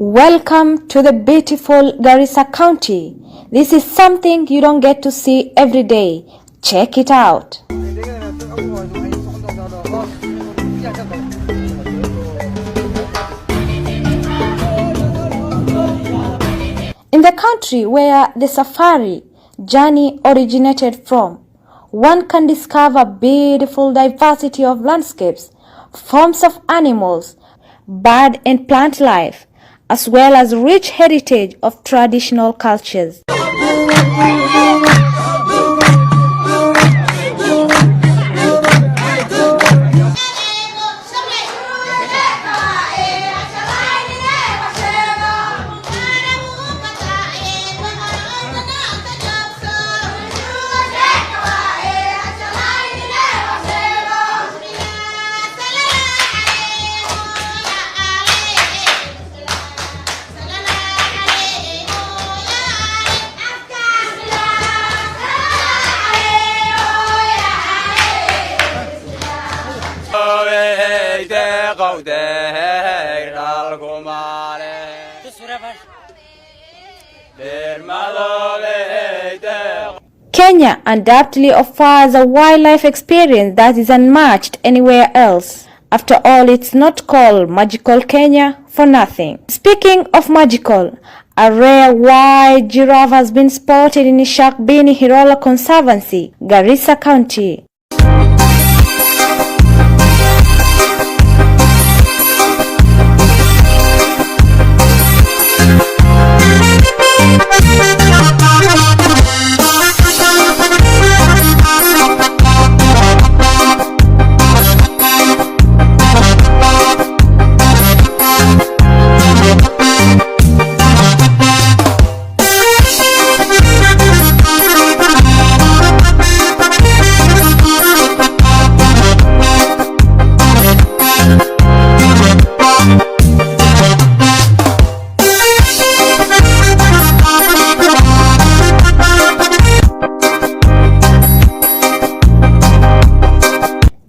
Welcome to the beautiful Garissa County. This is something you don't get to see every day. Check it out. In the country where the safari journey originated from, one can discover beautiful diversity of landscapes, forms of animals, bird and plant life, as well as rich heritage of traditional cultures. Kenya undoubtedly offers a wildlife experience that is unmatched anywhere else. After all, it's not called Magical Kenya for nothing. Speaking of magical, a rare white giraffe has been spotted in Ishakbini Hirola Conservancy, Garissa County.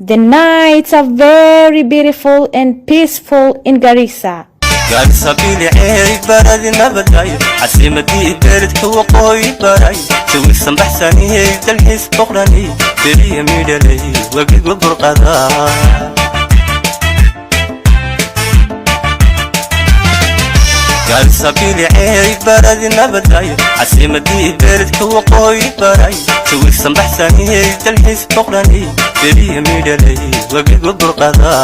The nights are very beautiful and peaceful in Garissa. Garissa bilicay baradi nabadhay casimadii beeridka waqooyi baray jawisan baxsaniyay dalxiis boqrani beriya midhalay wagiga burqada Garissa bilicay baradi nabadhay casimadii beeridka waqooyi baray jawisan baxsaniyay dalxiis boqrani beriya midhalay wagiga burqada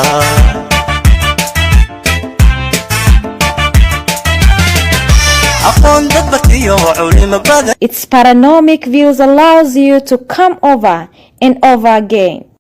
Its panoramic views allows you to come over and over again.